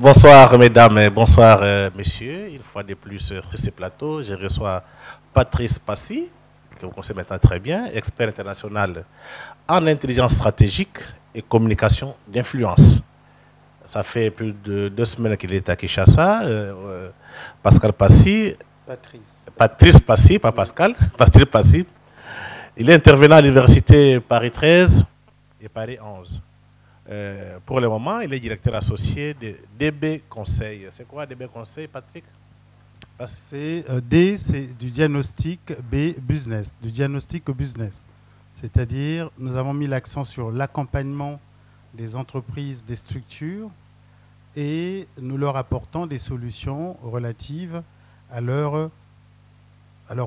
Bonsoir mesdames et bonsoir messieurs. Une fois de plus sur ce plateau, je reçois Patrice Passy, que vous connaissez maintenant très bien, expert international en intelligence stratégique et communication d'influence. Ça fait plus de 2 semaines qu'il est à Kinshasa. Pascal Passy, Patrice Passy, pas Pascal, Patrice Passy. Il est intervenant à l'université Paris 13 et Paris 11. Pour le moment, il est directeur associé de DB Conseil. C'est quoi DB Conseil, Patrick? D, c'est du diagnostic, B, business, du diagnostic au business. C'est-à-dire, nous avons mis l'accent sur l'accompagnement des entreprises, des structures, et nous leur apportons des solutions relatives à leurs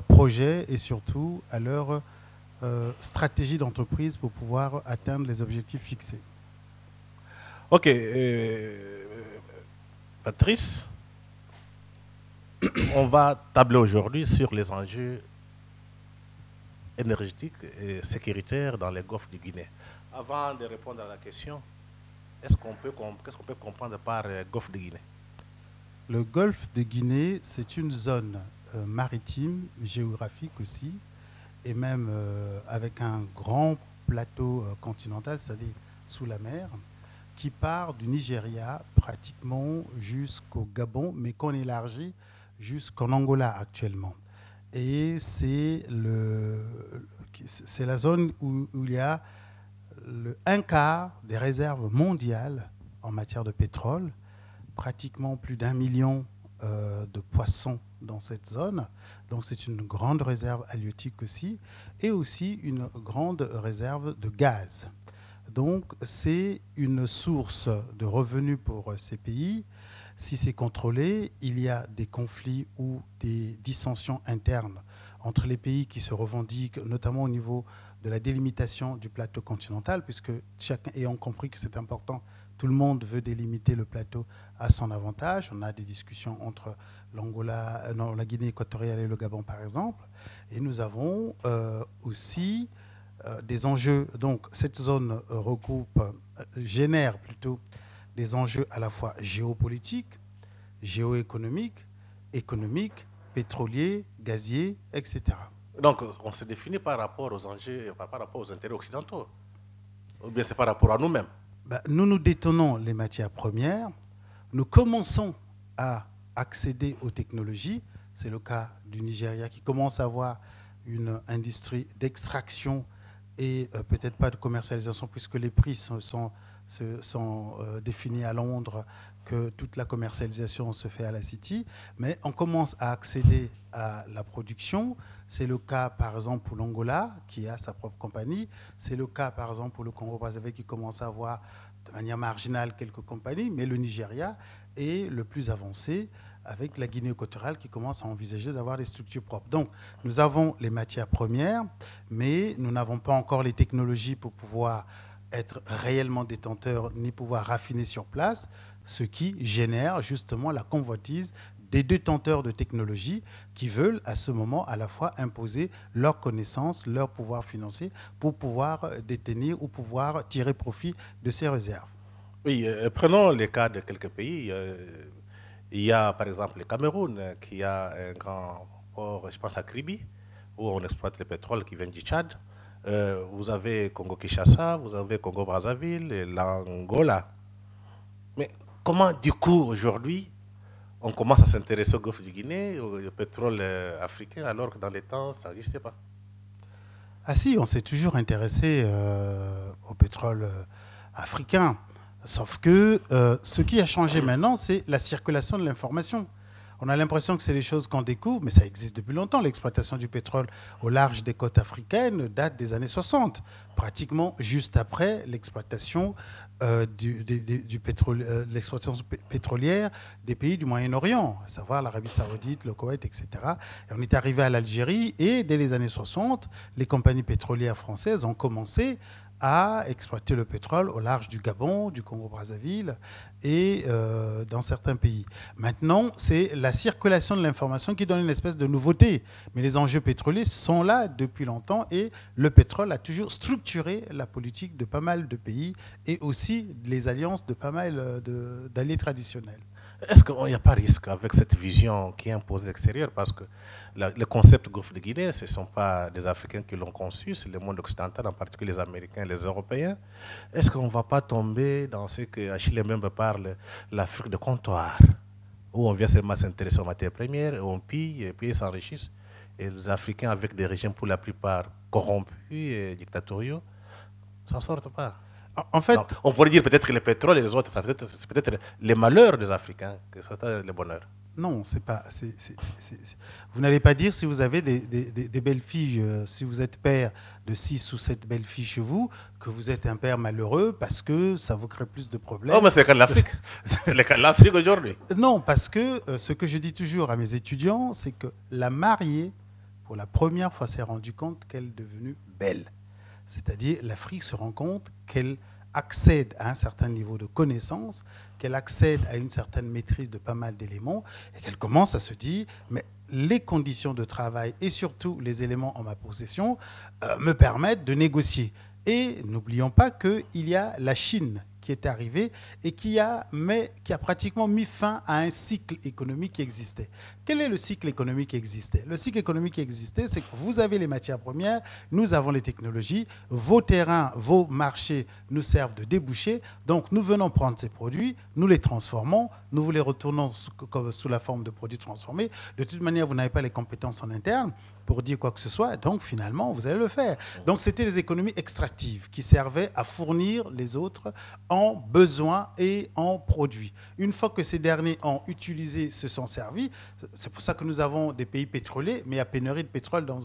projets et surtout à leur stratégie d'entreprise pour pouvoir atteindre les objectifs fixés. Ok, Patrice, on va tabler aujourd'hui sur les enjeux énergétiques et sécuritaires dans les golfs de Guinée. Avant de répondre à la question, qu'est-ce qu'on peut comprendre par golfe de Guinée? Le golfe de Guinée, c'est une zone maritime, géographique aussi, et même avec un grand plateau continental, c'est-à-dire sous la mer, qui part du Nigeria pratiquement jusqu'au Gabon, mais qu'on élargit jusqu'en Angola actuellement. Et c'est la zone où il y a un quart des réserves mondiales en matière de pétrole, pratiquement plus d'1 million de poissons dans cette zone. Donc c'est une grande réserve halieutique aussi, et aussi une grande réserve de gaz. Donc, c'est une source de revenus pour ces pays. Si c'est contrôlé, il y a des conflits ou des dissensions internes entre les pays qui se revendiquent, notamment au niveau de la délimitation du plateau continental, puisque chacun ayant compris que c'est important, tout le monde veut délimiter le plateau à son avantage. On a des discussions entre la Guinée équatoriale et le Gabon, par exemple. Et nous avons aussi des enjeux. Donc, cette zone génère plutôt des enjeux à la fois géopolitiques, géoéconomiques, économiques, pétroliers, gaziers, etc. Donc, on se définit par rapport aux enjeux, par rapport aux intérêts occidentaux, ou bien c'est par rapport à nous-mêmes? Nous détenons les matières premières, nous commençons à accéder aux technologies. C'est le cas du Nigeria qui commence à avoir une industrie d'extraction et peut-être pas de commercialisation, puisque les prix sont définis à Londres, que toute la commercialisation se fait à la City, mais on commence à accéder à la production. C'est le cas, par exemple, pour l'Angola, qui a sa propre compagnie. C'est le cas, par exemple, pour le Congo-Brazzaville, qui commence à avoir de manière marginale quelques compagnies, mais le Nigeria est le plus avancé, avec la Guinée équatoriale qui commence à envisager d'avoir des structures propres. Donc, nous avons les matières premières, mais nous n'avons pas encore les technologies pour pouvoir être réellement détenteurs ni pouvoir raffiner sur place, ce qui génère justement la convoitise des détenteurs de technologies qui veulent à ce moment à la fois imposer leurs connaissances, leur pouvoir financier pour pouvoir détenir ou pouvoir tirer profit de ces réserves. Oui, prenons les cas de quelques pays. Il y a par exemple le Cameroun qui a un grand port, je pense à Kribi, où on exploite le pétrole qui vient du Tchad. Vous avez Congo-Kinshasa, vous avez Congo-Brazzaville et l'Angola. Mais comment du coup aujourd'hui on commence à s'intéresser au golfe du Guinée, au pétrole africain, alors que dans les temps ça n'existait pas? Ah si, on s'est toujours intéressé au pétrole africain. Sauf que ce qui a changé maintenant, c'est la circulation de l'information. On a l'impression que c'est des choses qu'on découvre, mais ça existe depuis longtemps. L'exploitation du pétrole au large des côtes africaines date des années 60, pratiquement juste après l'exploitation l'exploitation pétrolière des pays du Moyen-Orient, à savoir l'Arabie Saoudite, le Koweït, etc. Et on est arrivé à l'Algérie et dès les années 60, les compagnies pétrolières françaises ont commencé à exploiter le pétrole au large du Gabon, du Congo-Brazzaville et dans certains pays. Maintenant, c'est la circulation de l'information qui donne une espèce de nouveauté. Mais les enjeux pétroliers sont là depuis longtemps et le pétrole a toujours structuré la politique de pas mal de pays et aussi les alliances de pas mal d'alliés traditionnels. Est-ce qu'il n'y a pas risque avec cette vision qui est imposée de l'extérieur? Parce que le concept Golfe de Guinée, ce ne sont pas des Africains qui l'ont conçu, c'est le monde occidental, en particulier les Américains et les Européens. Est-ce qu'on ne va pas tomber dans ce que Achille Mbembe parle, l'Afrique de comptoir, où on vient seulement s'intéresser aux matières premières, et on pille, et puis ils s'enrichissent. Et les Africains, avec des régimes pour la plupart corrompus et dictatoriaux, ne s'en sortent pas. En fait, donc, on pourrait dire peut-être que le pétrole et les autres, c'est peut-être les malheurs des Africains, que c'est le bonheur. Non, c'est pas. Vous n'allez pas dire si vous avez des belles filles, si vous êtes père de 6 ou 7 belles filles chez vous, que vous êtes un père malheureux parce que ça vous crée plus de problèmes. Oh, mais c'est le cas de l'Afrique. C'est le cas de l'Afrique aujourd'hui. Non, parce que ce que je dis toujours à mes étudiants, c'est que la mariée, pour la première fois, s'est rendue compte qu'elle est devenue belle. C'est-à-dire, l'Afrique se rend compte qu'elle accède à un certain niveau de connaissance, qu'elle accède à une certaine maîtrise de pas mal d'éléments, et qu'elle commence à se dire, mais les conditions de travail et surtout les éléments en ma possession me permettent de négocier. Et n'oublions pas qu'il y a la Chine qui est arrivée et qui a pratiquement mis fin à un cycle économique qui existait. Quel est le cycle économique qui existait? Le cycle économique qui existait, c'est que vous avez les matières premières, nous avons les technologies, vos terrains, vos marchés nous servent de débouchés, donc nous venons prendre ces produits, nous les transformons, nous vous les retournons sous la forme de produits transformés. De toute manière, vous n'avez pas les compétences en interne pour dire quoi que ce soit, donc finalement, vous allez le faire. Donc c'était les économies extractives qui servaient à fournir les autres en besoins et en produits. Une fois que ces derniers ont utilisé, se sont servis, c'est pour ça que nous avons des pays pétroliers, mais il y a pénurie de pétrole dans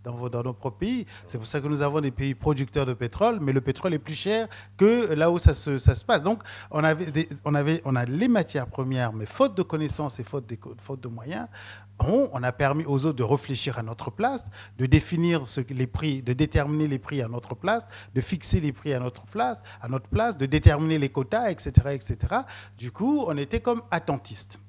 nos propres pays. C'est pour ça que nous avons des pays producteurs de pétrole, mais le pétrole est plus cher que là où ça se passe. Donc on a les matières premières, mais faute de connaissances et faute de moyens, on a permis aux autres de réfléchir à notre place, de définir les prix, de déterminer les prix à notre place, de fixer les prix à notre place, de déterminer les quotas, etc., etc. Du coup, on était comme attentistes.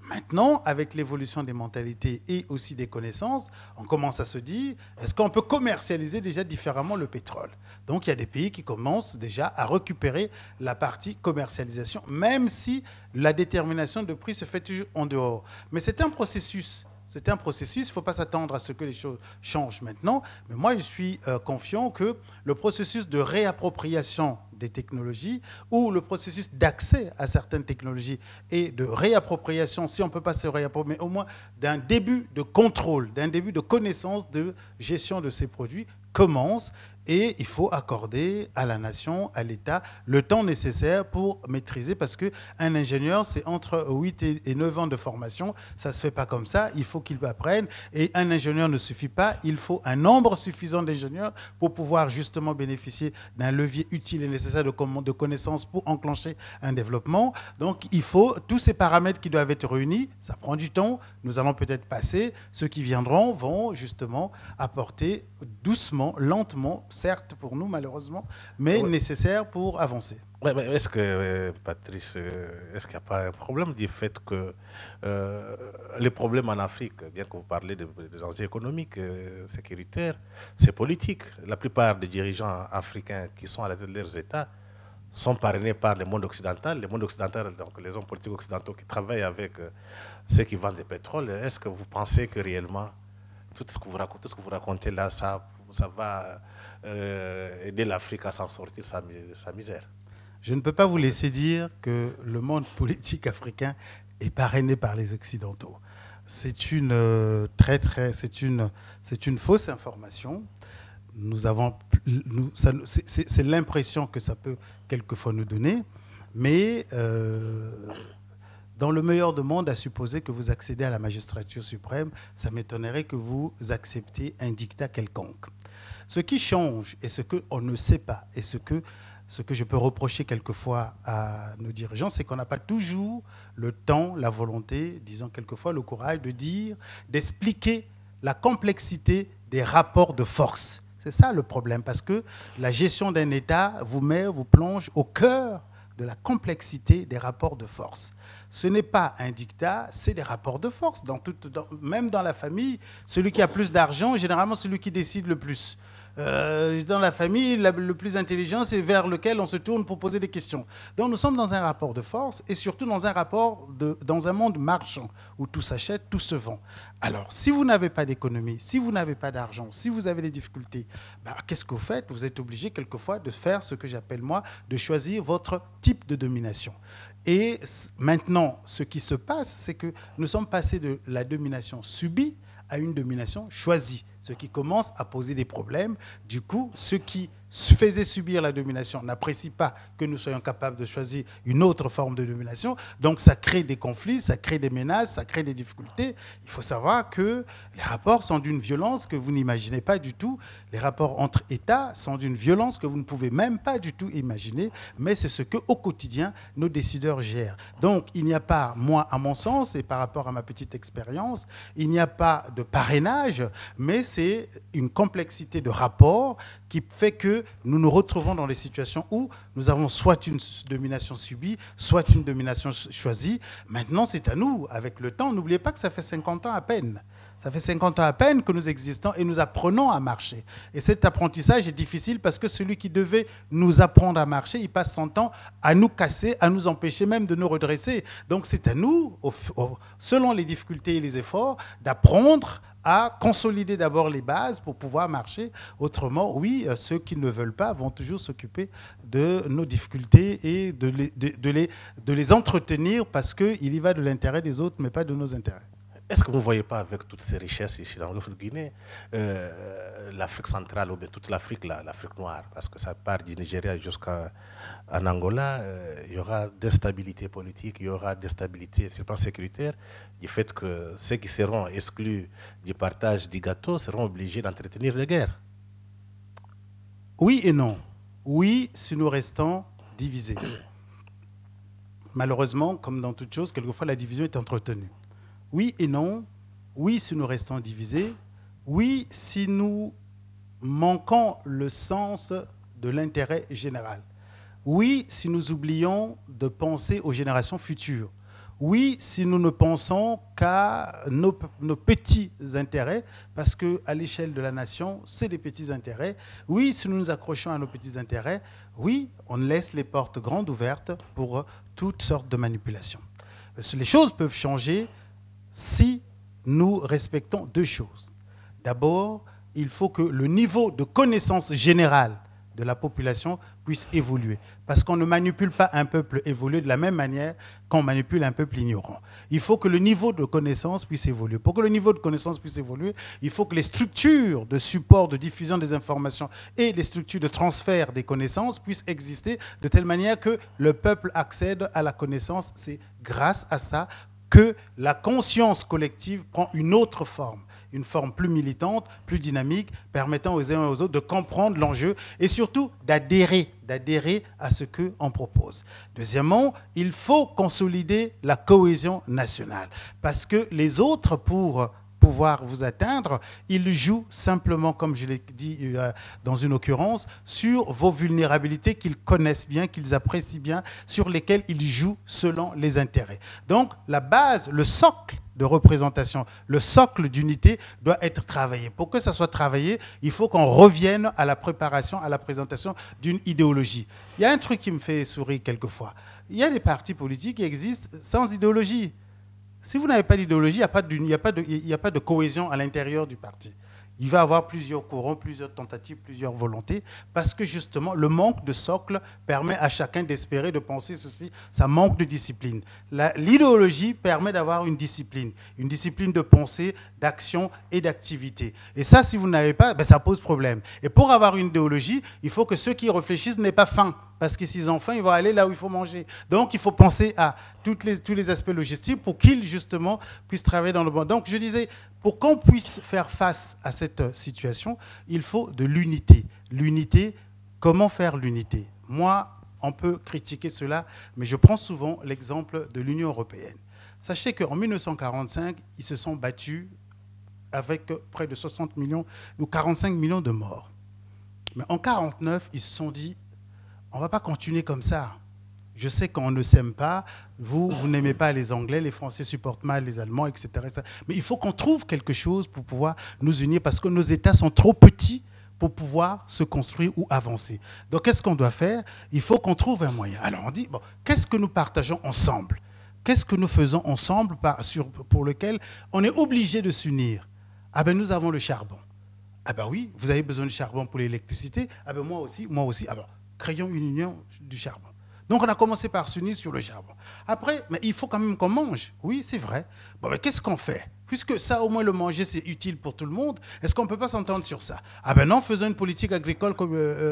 Maintenant, avec l'évolution des mentalités et aussi des connaissances, on commence à se dire, est-ce qu'on peut commercialiser déjà différemment le pétrole? Donc, il y a des pays qui commencent déjà à récupérer la partie commercialisation, même si la détermination de prix se fait toujours en dehors. Mais c'est un processus. C'est un processus, il ne faut pas s'attendre à ce que les choses changent maintenant. Mais moi, je suis confiant que le processus de réappropriation des technologies ou le processus d'accès à certaines technologies et de réappropriation, si on ne peut pas se réapproprier, mais au moins d'un début de contrôle, d'un début de connaissance de gestion de ces produits commence. Et il faut accorder à la nation, à l'État, le temps nécessaire pour maîtriser, parce qu'un ingénieur, c'est entre 8 et 9 ans de formation. Ça ne se fait pas comme ça, il faut qu'il apprenne. Et un ingénieur ne suffit pas, il faut un nombre suffisant d'ingénieurs pour pouvoir justement bénéficier d'un levier utile et nécessaire de connaissances pour enclencher un développement. Donc il faut tous ces paramètres qui doivent être réunis, ça prend du temps, nous allons peut-être passer, ceux qui viendront vont justement apporter doucement, lentement, certes pour nous malheureusement, mais nécessaire pour avancer. Mais est-ce que, Patrice, est-ce qu'il n'y a pas un problème du fait que les problèmes en Afrique, bien que vous parlez des enjeux économiques, sécuritaires, c'est politique. La plupart des dirigeants africains qui sont à la tête de leurs États sont parrainés par le monde occidental. Le monde occidental, donc les hommes politiques occidentaux qui travaillent avec ceux qui vendent du pétrole. Est-ce que vous pensez que réellement, tout ce que vous racontez là, ça va aider l'Afrique à s'en sortir de sa misère? Je ne peux pas vous laisser dire que le monde politique africain est parrainé par les Occidentaux. C'est une fausse information. C'est l'impression que ça peut quelquefois nous donner, mais dans le meilleur des mondes, à supposer que vous accédez à la magistrature suprême, ça m'étonnerait que vous acceptiez un dictat quelconque. Ce qui change et ce qu'on ne sait pas et ce que je peux reprocher quelquefois à nos dirigeants, c'est qu'on n'a pas toujours le temps, la volonté, disons quelquefois le courage de dire, d'expliquer la complexité des rapports de force. C'est ça le problème, parce que la gestion d'un État vous plonge au cœur de la complexité des rapports de force. Ce n'est pas un diktat, c'est des rapports de force. Même dans la famille, celui qui a plus d'argent est généralement celui qui décide le plus. Dans la famille, le plus intelligent, c'est vers lequel on se tourne pour poser des questions. Donc nous sommes dans un rapport de force et surtout dans un monde marchand où tout s'achète, tout se vend. Alors, si vous n'avez pas d'économie, si vous n'avez pas d'argent, si vous avez des difficultés, qu'est-ce que vous faites? Vous êtes obligé quelquefois de faire ce que j'appelle moi, de choisir votre type de domination. Et maintenant, ce qui se passe, c'est que nous sommes passés de la domination subie à une domination choisie, ce qui commence à poser des problèmes. Du coup, ceux qui faisaient subir la domination n'apprécient pas que nous soyons capables de choisir une autre forme de domination. Donc ça crée des conflits, ça crée des menaces, ça crée des difficultés. Il faut savoir que les rapports sont d'une violence que vous n'imaginez pas du tout. Les rapports entre États sont d'une violence que vous ne pouvez même pas du tout imaginer, mais c'est ce qu'au quotidien, nos décideurs gèrent. Donc il n'y a pas, moi, à mon sens, et par rapport à ma petite expérience, il n'y a pas de parrainage, mais c'est une complexité de rapports qui fait que nous nous retrouvons dans des situations où nous avons soit une domination subie, soit une domination choisie. Maintenant, c'est à nous, avec le temps. N'oubliez pas que ça fait 50 ans à peine. Ça fait 50 ans à peine que nous existons et nous apprenons à marcher. Et cet apprentissage est difficile parce que celui qui devait nous apprendre à marcher, il passe son temps à nous casser, à nous empêcher même de nous redresser. Donc c'est à nous, selon les difficultés et les efforts, d'apprendre à consolider d'abord les bases pour pouvoir marcher. Autrement, oui, ceux qui ne veulent pas vont toujours s'occuper de nos difficultés et de les entretenir parce qu'il y va de l'intérêt des autres, mais pas de nos intérêts. Est-ce que vous ne voyez pas, avec toutes ces richesses ici dans l'Afrique Guinée, l'Afrique centrale, ou bien toute l'Afrique, l'Afrique noire, parce que ça part du Nigeria jusqu'en Angola, il y aura d'instabilité politique, il y aura d'instabilité sur le plan sécuritaire, du fait que ceux qui seront exclus du partage du gâteau seront obligés d'entretenir les guerres. Oui et non. Oui, si nous restons divisés. Malheureusement, comme dans toute chose, quelquefois la division est entretenue. Oui et non. Oui, si nous restons divisés. Oui, si nous manquons le sens de l'intérêt général. Oui, si nous oublions de penser aux générations futures. Oui, si nous ne pensons qu'à nos petits intérêts, parce qu'à l'échelle de la nation, c'est des petits intérêts. Oui, si nous nous accrochons à nos petits intérêts, oui, on laisse les portes grandes ouvertes pour toutes sortes de manipulations. Les choses peuvent changer si nous respectons deux choses. D'abord, il faut que le niveau de connaissance générale de la population puisse évoluer. Parce qu'on ne manipule pas un peuple évolué de la même manière qu'on manipule un peuple ignorant. Il faut que le niveau de connaissance puisse évoluer. Pour que le niveau de connaissance puisse évoluer, il faut que les structures de support, de diffusion des informations et les structures de transfert des connaissances puissent exister de telle manière que le peuple accède à la connaissance. C'est grâce à ça que la conscience collective prend une autre forme, une forme plus militante, plus dynamique, permettant aux uns et aux autres de comprendre l'enjeu et surtout d'adhérer à ce qu'on propose. Deuxièmement, il faut consolider la cohésion nationale parce que les autres, pour pouvoir vous atteindre, ils jouent simplement, comme je l'ai dit dans une occurrence, sur vos vulnérabilités qu'ils connaissent bien, qu'ils apprécient bien, sur lesquelles ils jouent selon les intérêts. Donc, la base, le socle de représentation, le socle d'unité doit être travaillé. Pour que ça soit travaillé, il faut qu'on revienne à la préparation, à la présentation d'une idéologie. Il y a un truc qui me fait sourire quelquefois. Il y a des partis politiques qui existent sans idéologie. Si vous n'avez pas d'idéologie, il n'y a pas de cohésion à l'intérieur du parti. Il va y avoir plusieurs courants, plusieurs tentatives, plusieurs volontés, parce que justement, le manque de socle permet à chacun d'espérer, de penser ceci. Ça manque de discipline. L'idéologie permet d'avoir une discipline de pensée, d'action et d'activité. Et ça, si vous n'avez pas, ça pose problème. Et pour avoir une idéologie, il faut que ceux qui réfléchissent n'aient pas faim. Parce que s'ils ont faim, ils vont aller là où il faut manger. Donc, il faut penser à tous les aspects logistiques pour qu'ils, justement, puissent travailler dans le bon. Donc, je disais, pour qu'on puisse faire face à cette situation, il faut de l'unité. L'unité, comment faire l'unité? Moi, on peut critiquer cela, mais je prends souvent l'exemple de l'Union européenne. Sachez qu'en 1945, ils se sont battus avec près de 60 millions ou 45 millions de morts. Mais en 1949, ils se sont dit, on ne va pas continuer comme ça. Je sais qu'on ne s'aime pas, vous n'aimez pas les Anglais, les Français supportent mal les Allemands, etc. etc. Mais il faut qu'on trouve quelque chose pour pouvoir nous unir parce que nos États sont trop petits pour pouvoir se construire ou avancer. Donc, qu'est-ce qu'on doit faire? Il faut qu'on trouve un moyen. Alors, on dit, bon, qu'est-ce que nous partageons ensemble? Qu'est-ce que nous faisons ensemble pour lequel on est obligé de s'unir? Ah ben, nous avons le charbon. Ah ben oui, vous avez besoin de charbon pour l'électricité. Ah ben moi aussi, moi aussi. Ah ben, créons une union du charbon. Donc on a commencé par s'unir sur le charbon. Après, mais il faut quand même qu'on mange. Oui, c'est vrai. Bon, mais qu'est-ce qu'on fait? Puisque ça, au moins, le manger, c'est utile pour tout le monde, est-ce qu'on ne peut pas s'entendre sur ça? Ah ben non, faisons une politique agricole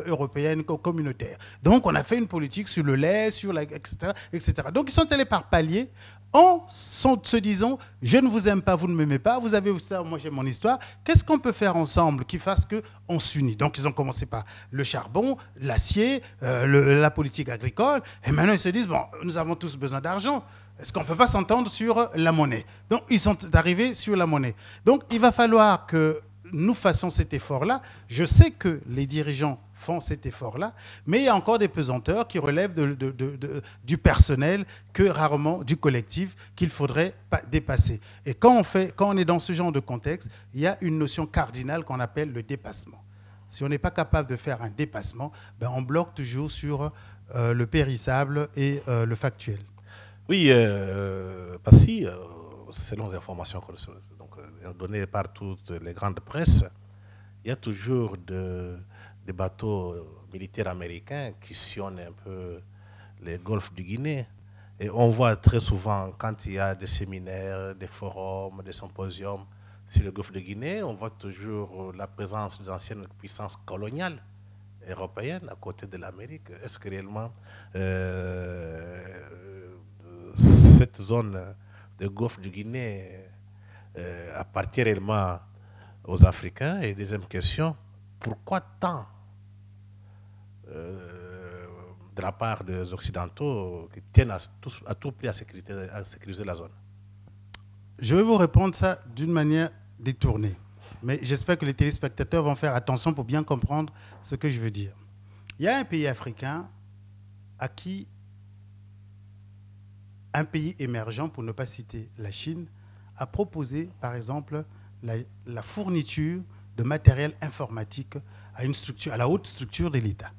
européenne, communautaire. Donc on a fait une politique sur le lait, sur la, etc., etc. Donc ils sont allés par paliers en se disant, je ne vous aime pas, vous ne m'aimez pas, vous avez ça, moi j'ai mon histoire, qu'est-ce qu'on peut faire ensemble qui fasse qu'on s'unit? Donc ils ont commencé par le charbon, l'acier, la politique agricole, et maintenant ils se disent, bon, nous avons tous besoin d'argent, est-ce qu'on ne peut pas s'entendre sur la monnaie? Donc ils sont arrivés sur la monnaie. Donc il va falloir que nous fassions cet effort-là. Je sais que les dirigeants font cet effort-là, mais il y a encore des pesanteurs qui relèvent du personnel que rarement du collectif qu'il faudrait dépasser. Et quand on est dans ce genre de contexte, il y a une notion cardinale qu'on appelle le dépassement. Si on n'est pas capable de faire un dépassement, ben on bloque toujours sur le périssable et le factuel. Oui, Passy, selon les informations données par toutes les grandes presses, il y a toujours des bateaux militaires américains qui sillonnent un peu les golfs du Guinée. Et on voit très souvent, quand il y a des séminaires, des forums, des symposiums sur le golfe de Guinée, on voit toujours la présence des anciennes puissances coloniales européennes à côté de l'Amérique. Est-ce que réellement cette zone de golfe de Guinée appartient réellement aux Africains? Et deuxième question, pourquoi tant de la part des Occidentaux qui tiennent à tout prix à sécuriser la zone? Je vais vous répondre ça d'une manière détournée. Mais j'espère que les téléspectateurs vont faire attention pour bien comprendre ce que je veux dire. Il y a un pays africain à qui un pays émergent, pour ne pas citer la Chine, a proposé, par exemple, la fourniture de matériel informatique à la haute structure de l'État.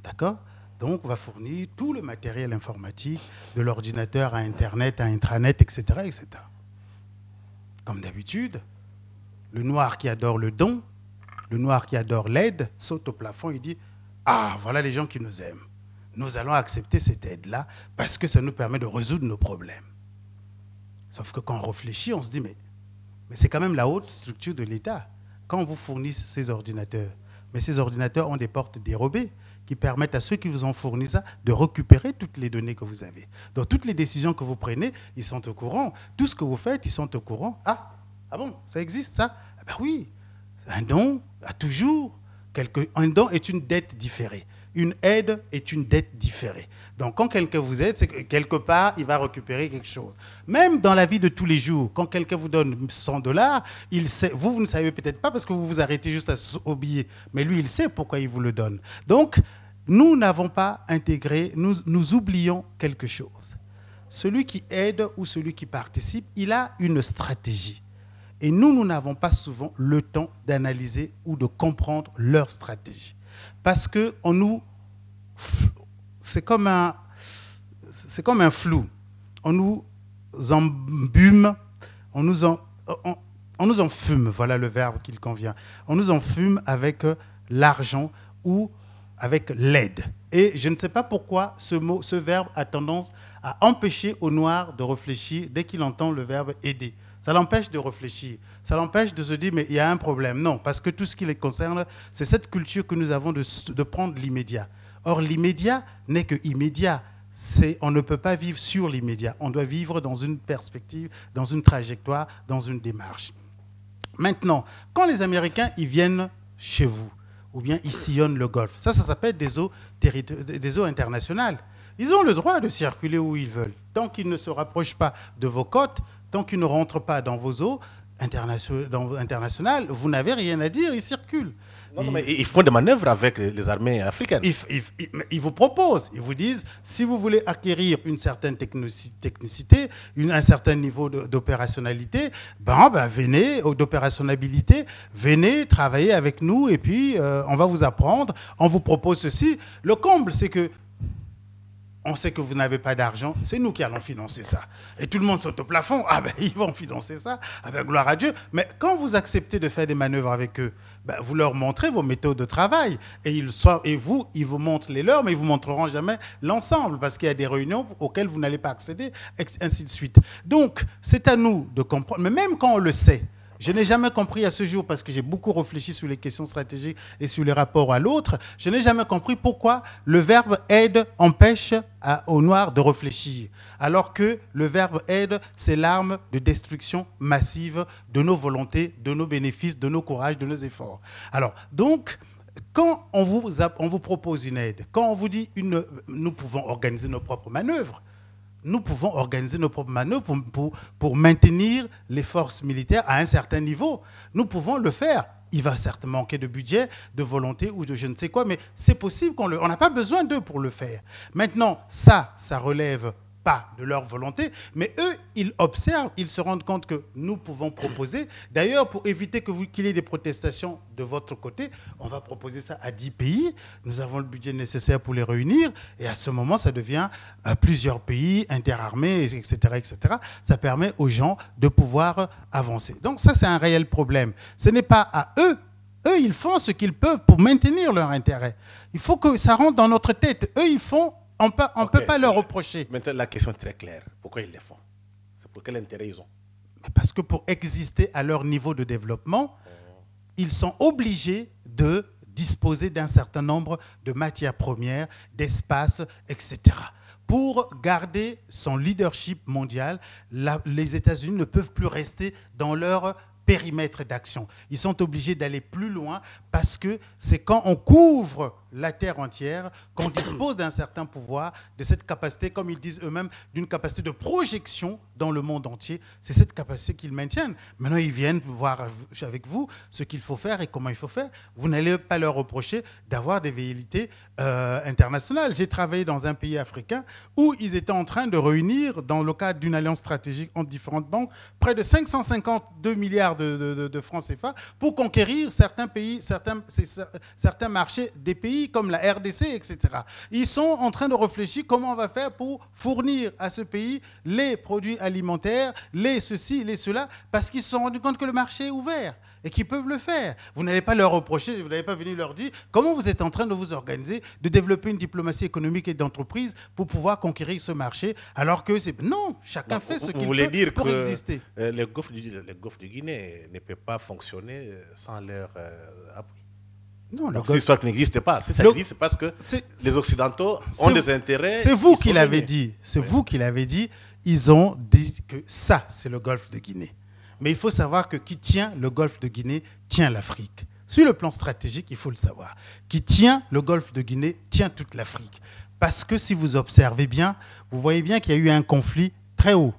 D'accord? Donc, on va fournir tout le matériel informatique, de l'ordinateur à Internet, à intranet, etc., etc. Comme d'habitude, le noir qui adore le don, le noir qui adore l'aide, saute au plafond et dit « Ah, voilà les gens qui nous aiment. Nous allons accepter cette aide-là parce que ça nous permet de résoudre nos problèmes. » Sauf que quand on réfléchit, on se dit « Mais c'est quand même la haute structure de l'État. Quand on vous fournit ces ordinateurs, mais ces ordinateurs ont des portes dérobées qui permettent à ceux qui vous ont fourni ça de récupérer toutes les données que vous avez. Donc, toutes les décisions que vous prenez, ils sont au courant. Tout ce que vous faites, ils sont au courant. Ah bon, ça existe ça? Ah ben oui, un don a toujours... Un don est une dette différée. Une aide est une dette différée. Donc, quand quelqu'un vous aide, c'est que quelque part, il va récupérer quelque chose. Même dans la vie de tous les jours, quand quelqu'un vous donne $100, vous ne savez peut-être pas parce que vous vous arrêtez juste au billet. Mais lui, il sait pourquoi il vous le donne. Donc, nous n'avons pas intégré, nous oublions quelque chose. Celui qui aide ou celui qui participe, il a une stratégie. Et nous n'avons pas souvent le temps d'analyser ou de comprendre leur stratégie. Parce que c'est comme un flou. On nous embume, on nous enfume, voilà le verbe qu'il convient. On nous enfume avec l'argent ou avec l'aide. Et je ne sais pas pourquoi ce verbe a tendance à empêcher au noir de réfléchir dès qu'il entend le verbe aider. Ça l'empêche de réfléchir. Ça l'empêche de se dire, mais il y a un problème. Non, parce que tout ce qui les concerne, c'est cette culture que nous avons de prendre l'immédiat. Or, l'immédiat n'est que immédiat. On ne peut pas vivre sur l'immédiat. On doit vivre dans une perspective, dans une trajectoire, dans une démarche. Maintenant, quand les Américains ils viennent chez vous, ou bien ils sillonnent le Golfe, ça s'appelle des eaux internationales. Ils ont le droit de circuler où ils veulent. Tant qu'ils ne se rapprochent pas de vos côtes, tant qu'ils ne rentrent pas dans vos eaux, international, vous n'avez rien à dire, ils circulent. Non, mais ils font des manœuvres avec les armées africaines. Ils vous proposent, ils vous disent, si vous voulez acquérir une certaine technicité, un certain niveau d'opérationnalité, venez, d'opérationnalité, venez travailler avec nous et puis on va vous apprendre, on vous propose ceci. Le comble, c'est que on sait que vous n'avez pas d'argent, c'est nous qui allons financer ça. Et tout le monde saute au plafond, ils vont financer ça, avec gloire à Dieu. Mais quand vous acceptez de faire des manœuvres avec eux, vous leur montrez vos méthodes de travail. Et ils vous montrent les leurs, mais ils ne vous montreront jamais l'ensemble, parce qu'il y a des réunions auxquelles vous n'allez pas accéder, ainsi de suite. Donc, c'est à nous de comprendre, mais même quand on le sait, je n'ai jamais compris à ce jour, parce que j'ai beaucoup réfléchi sur les questions stratégiques et sur les rapports à l'autre, je n'ai jamais compris pourquoi le verbe aide empêche aux Noirs de réfléchir, alors que le verbe aide, c'est l'arme de destruction massive de nos volontés, de nos bénéfices, de nos courages, de nos efforts. Alors, donc, quand on vous propose une aide, quand on vous dit nous pouvons organiser nos propres manœuvres, nous pouvons organiser nos propres manœuvres pour maintenir les forces militaires à un certain niveau. Nous pouvons le faire. Il va certes manquer de budget, de volonté ou de je ne sais quoi, mais c'est possible on n'a pas besoin d'eux pour le faire. Maintenant, ça relève pas de leur volonté, mais eux, ils observent, ils se rendent compte que nous pouvons proposer. D'ailleurs, pour éviter qu'il y ait des protestations de votre côté, on va proposer ça à 10 pays. Nous avons le budget nécessaire pour les réunir, et à ce moment, ça devient plusieurs pays, interarmés, etc., etc. Ça permet aux gens de pouvoir avancer. Donc ça, c'est un réel problème. Ce n'est pas à eux. Eux, ils font ce qu'ils peuvent pour maintenir leur intérêt. Il faut que ça rentre dans notre tête. Eux, ils font. On ne peut pas leur reprocher. Maintenant, la question est très claire. Pourquoi ils le font? C'est pour quel intérêt ils ont? Parce que pour exister à leur niveau de développement, ils sont obligés de disposer d'un certain nombre de matières premières, d'espaces, etc. Pour garder son leadership mondial, les États-Unis ne peuvent plus rester dans leur périmètre d'action. Ils sont obligés d'aller plus loin parce que c'est quand on couvre la terre entière qu'on dispose d'un certain pouvoir, de cette capacité, comme ils disent eux-mêmes, d'une capacité de projection dans le monde entier. C'est cette capacité qu'ils maintiennent. Maintenant, ils viennent voir avec vous ce qu'il faut faire et comment il faut faire. Vous n'allez pas leur reprocher d'avoir des velléités internationales. J'ai travaillé dans un pays africain où ils étaient en train de réunir, dans le cadre d'une alliance stratégique entre différentes banques, près de 552 milliards de francs CFA pour conquérir certains pays, certains marchés des pays comme la RDC, etc. Ils sont en train de réfléchir comment on va faire pour fournir à ce pays les produits alimentaires, les ceci, les cela, parce qu'ils se sont rendus compte que le marché est ouvert et qu'ils peuvent le faire. Vous n'allez pas leur reprocher, vous n'allez pas venir leur dire comment vous êtes en train de vous organiser, de développer une diplomatie économique et d'entreprise pour pouvoir conquérir ce marché, alors que c'est... Non, chacun fait ce qu'il peut pour exister. Le Golfe du Guinée ne peut pas fonctionner sans leur appui. Non, donc cette histoire n'existe pas. Si ça existe, c'est parce que les Occidentaux ont des intérêts. C'est vous qui l'avez dit. C'est vous qui l'avez dit. Ils ont dit que ça, c'est le Golfe de Guinée. Mais il faut savoir que qui tient le Golfe de Guinée tient l'Afrique. Sur le plan stratégique, il faut le savoir. Qui tient le Golfe de Guinée tient toute l'Afrique. Parce que si vous observez bien, vous voyez bien qu'il y a eu un conflit très haut.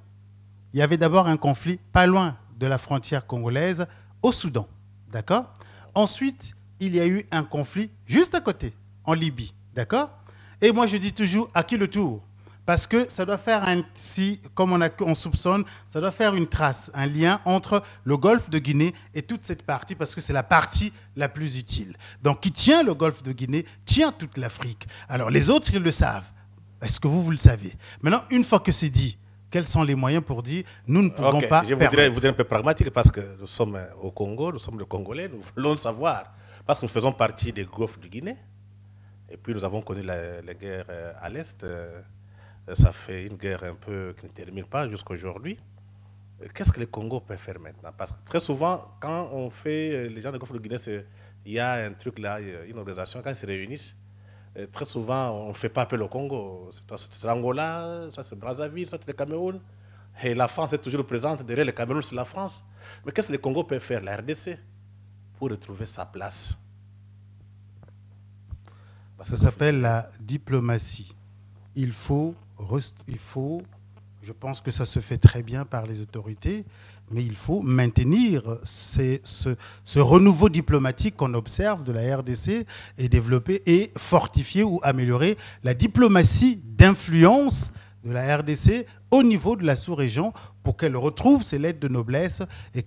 Il y avait d'abord un conflit pas loin de la frontière congolaise, au Soudan. D'accord ? Ensuite, il y a eu un conflit juste à côté, en Libye. D'accord ? Et moi, je dis toujours, à qui le tour ? Parce que ça doit faire comme on soupçonne, ça doit faire une trace, un lien entre le Golfe de Guinée et toute cette partie, parce que c'est la partie la plus utile. Donc, qui tient le Golfe de Guinée, tient toute l'Afrique. Alors, les autres, ils le savent. Est-ce que vous le savez ? Maintenant, une fois que c'est dit, quels sont les moyens pour dire nous ne pouvons pas Je voudrais un peu pragmatique, parce que nous sommes au Congo, nous sommes les Congolais, nous voulons le savoir, parce que nous faisons partie des Golfe de Guinée, et puis nous avons connu la guerre à l'Est. Ça fait une guerre un peu qui ne termine pas jusqu'à aujourd'hui. Qu'est-ce que le Congo peut faire maintenant? Parce que très souvent, quand on fait les gens de Golfe de Guinée, il y a un truc là, une organisation, quand ils se réunissent, très souvent, on ne fait pas appel au Congo. C'est l'Angola, soit c'est Brazzaville, soit c'est le Cameroun. Et la France est toujours présente. Derrière le Cameroun, c'est la France. Mais qu'est-ce que le Congo peut faire, la RDC, pour retrouver sa place? Ça s'appelle la diplomatie. Il faut, Je pense que ça se fait très bien par les autorités, mais il faut maintenir ce renouveau diplomatique qu'on observe de la RDC et développer et fortifier ou améliorer la diplomatie d'influence de la RDC au niveau de la sous-région pour qu'elle retrouve ses lettres de noblesse et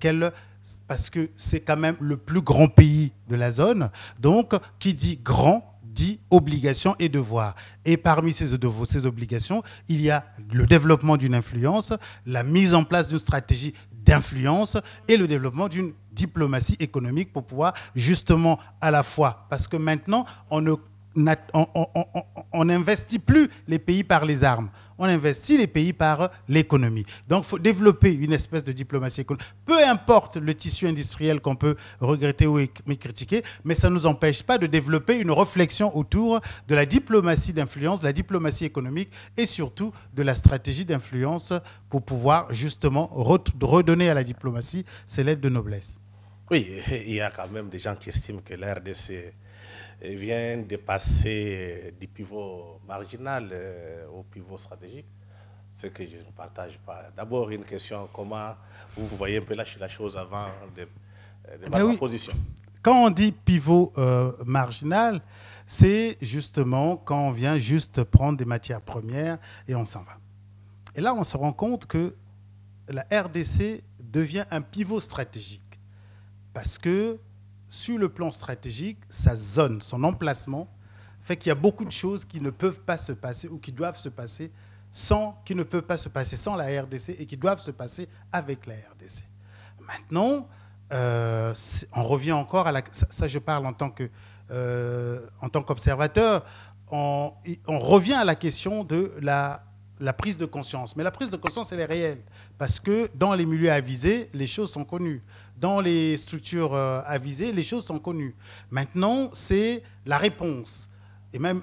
parce que c'est quand même le plus grand pays de la zone, donc qui dit grand dit obligations et devoirs. Et parmi ces obligations, il y a le développement d'une influence, la mise en place d'une stratégie d'influence et le développement d'une diplomatie économique pour pouvoir justement à la fois, parce que maintenant, on n'investit plus les pays par les armes, on investit les pays par l'économie. Donc, il faut développer une espèce de diplomatie économique. Peu importe le tissu industriel qu'on peut regretter ou critiquer, mais ça ne nous empêche pas de développer une réflexion autour de la diplomatie d'influence, de la diplomatie économique et surtout de la stratégie d'influence pour pouvoir justement redonner à la diplomatie ses lettres de noblesse. Oui, il y a quand même des gens qui estiment que la RDC vient de passer du pivot marginal au pivot stratégique, ce que je ne partage pas. D'abord, une question, comment vous voyez un peu la chose avant de votre position? Quand on dit pivot marginal, c'est justement quand on vient juste prendre des matières premières et on s'en va. Et là, on se rend compte que la RDC devient un pivot stratégique parce que sur le plan stratégique, sa zone, son emplacement, fait qu'il y a beaucoup de choses qui ne peuvent pas se passer ou qui doivent se passer qui ne peuvent pas se passer sans la RDC et qui doivent se passer avec la RDC. Maintenant, on revient encore à ça je parle en tant qu'observateur, on revient à la question de la prise de conscience. Mais la prise de conscience, elle est réelle. Parce que dans les milieux avisés, les choses sont connues. Dans les structures avisées, les choses sont connues. Maintenant, c'est la réponse. Et même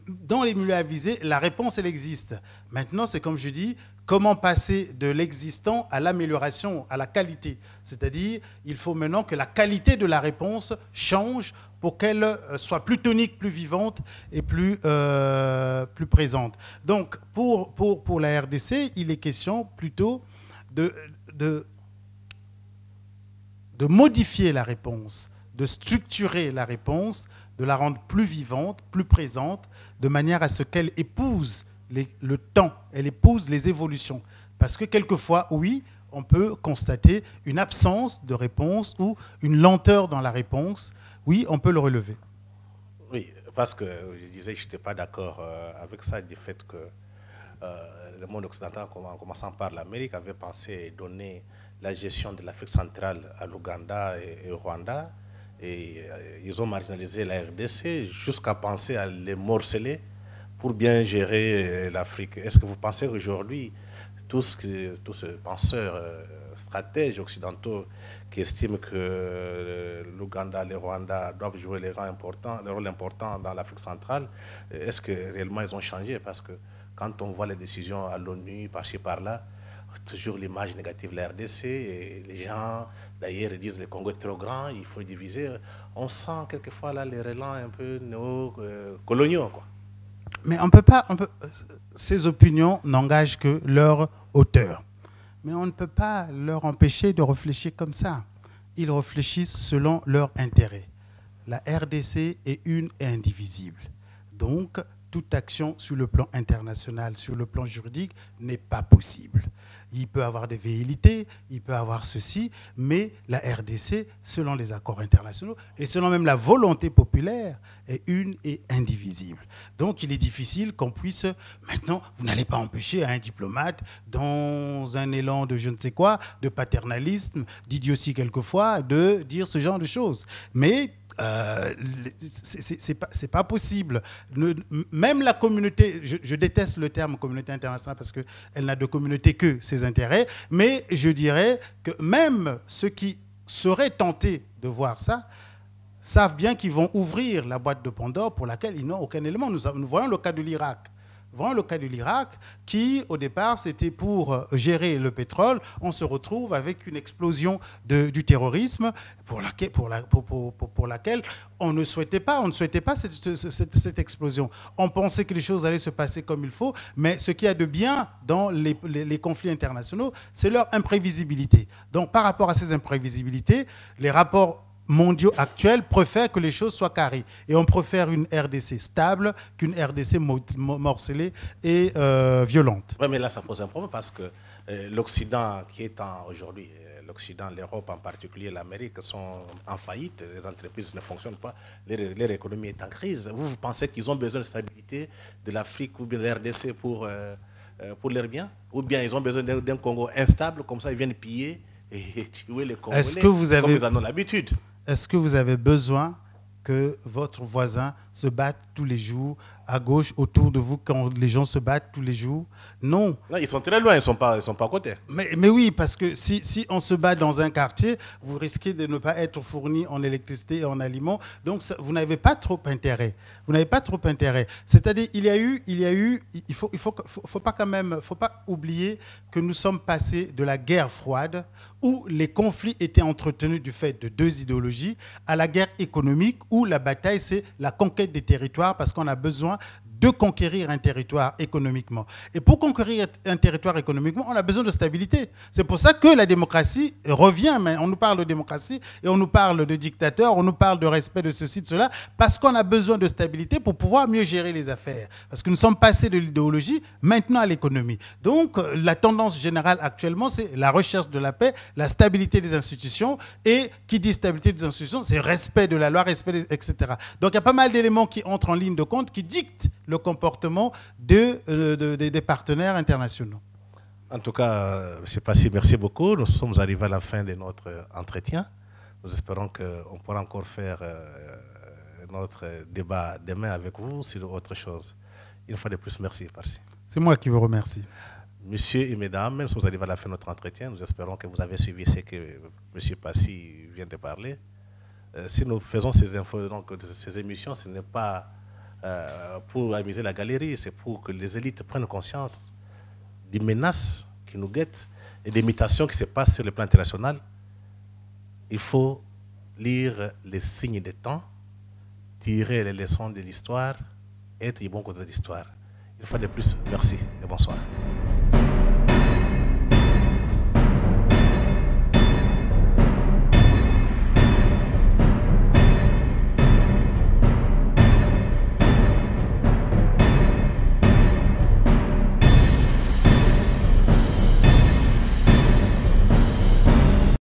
dans les milieux avisés, la réponse, elle existe. Maintenant, c'est comme je dis, comment passer de l'existant à l'amélioration, à la qualité. C'est-à-dire, il faut maintenant que la qualité de la réponse change pour qu'elle soit plus tonique, plus vivante et plus présente. Donc, pour la RDC, il est question plutôt de modifier la réponse, de structurer la réponse, de la rendre plus vivante, plus présente, de manière à ce qu'elle épouse le temps, elle épouse les évolutions. Parce que quelquefois, oui, on peut constater une absence de réponse ou une lenteur dans la réponse. Oui, on peut le relever. Oui, parce que je disais que je n'étais pas d'accord avec ça, du fait que le monde occidental, en commençant par l'Amérique, avait pensé donner la gestion de l'Afrique centrale à l'Ouganda et au Rwanda. Et ils ont marginalisé la RDC jusqu'à penser à les morceler pour bien gérer l'Afrique. Est-ce que vous pensez qu'aujourd'hui, tous ces penseurs stratèges occidentaux qui estiment que l'Ouganda, le Rwanda doivent jouer le rôle important dans l'Afrique centrale, est-ce que réellement ils ont changé? Parce que quand on voit les décisions à l'ONU, par-ci, par-là, toujours l'image négative de la RDC, et les gens, d'ailleurs, disent que le Congo est trop grand, il faut diviser. On sent quelquefois là les relents un peu néo-coloniaux, quoi. Mais ces opinions n'engagent que leur auteur. Mais on ne peut pas leur empêcher de réfléchir comme ça. Ils réfléchissent selon leur intérêt. La RDC est une et indivisible. Donc, toute action sur le plan international, sur le plan juridique, n'est pas possible. Il peut y avoir des velléités, il peut y avoir ceci, mais la RDC, selon les accords internationaux et selon même la volonté populaire, est une et indivisible. Donc il est difficile qu'on puisse... Maintenant, vous n'allez pas empêcher un diplomate, dans un élan de je ne sais quoi, de paternalisme, d'idiotie quelquefois, de dire ce genre de choses. Mais... c'est pas possible. Même la communauté, je déteste le terme communauté internationale parce qu'elle n'a de communauté que ses intérêts, mais je dirais que même ceux qui seraient tentés de voir ça savent bien qu'ils vont ouvrir la boîte de Pandore pour laquelle ils n'ont aucun élément. Nous voyons le cas de l'Irak. Vraiment le cas de l'Irak, qui au départ c'était pour gérer le pétrole, on se retrouve avec une explosion du terrorisme pour laquelle on ne souhaitait pas cette explosion. On pensait que les choses allaient se passer comme il faut, mais ce qu'il y a de bien dans les conflits internationaux, c'est leur imprévisibilité. Donc par rapport à ces imprévisibilités, les rapports mondiaux actuels préfèrent que les choses soient carrées. Et on préfère une RDC stable qu'une RDC morcelée et violente. Oui, mais là, ça pose un problème parce que l'Occident qui est aujourd'hui, l'Occident, l'Europe en particulier, l'Amérique sont en faillite, les entreprises ne fonctionnent pas, leur économie est en crise. Vous pensez qu'ils ont besoin de stabilité de l'Afrique ou bien de la RDC pour leurs biens? Ou bien ils ont besoin d'un Congo instable, comme ça ils viennent piller et tuer les Congolais comme ils en ont l'habitude? Est-ce que vous avez besoin que votre voisin se batte tous les jours à gauche autour de vous quand les gens se battent tous les jours? Non. Non, ils sont très loin, ils sont pas à côté. Mais oui, parce que si on se bat dans un quartier, vous risquez de ne pas être fourni en électricité et en aliments. Donc ça, vous n'avez pas trop intérêt. Vous n'avez pas trop intérêt. C'est-à-dire il faut pas oublier que nous sommes passés de la guerre froide où les conflits étaient entretenus du fait de deux idéologies à la guerre économique où la bataille c'est la conquête des territoires parce qu'on a besoin de conquérir un territoire économiquement. Et pour conquérir un territoire économiquement, on a besoin de stabilité. C'est pour ça que la démocratie revient. Mais on nous parle de démocratie et on nous parle de dictateur, on nous parle de respect de ceci, de cela, parce qu'on a besoin de stabilité pour pouvoir mieux gérer les affaires. Parce que nous sommes passés de l'idéologie maintenant à l'économie. Donc la tendance générale actuellement, c'est la recherche de la paix, la stabilité des institutions. Et qui dit stabilité des institutions, c'est respect de la loi, etc. Donc il y a pas mal d'éléments qui entrent en ligne de compte, qui dictent le comportement des partenaires internationaux. En tout cas, M. Passy, merci beaucoup. Nous sommes arrivés à la fin de notre entretien. Nous espérons qu'on pourra encore faire notre débat demain avec vous sur autre chose. Une fois de plus, merci, Passy. C'est moi qui vous remercie. Messieurs et mesdames, nous sommes arrivés à la fin de notre entretien. Nous espérons que vous avez suivi ce que M. Passy vient de parler. Si nous faisons ces infos, donc, ces émissions, ce n'est pas pour amuser la galerie, c'est pour que les élites prennent conscience des menaces qui nous guettent et des mutations qui se passent sur le plan international. Il faut lire les signes des temps, tirer les leçons de l'histoire, être du bon côté de l'histoire. Une fois de plus, merci et bonsoir.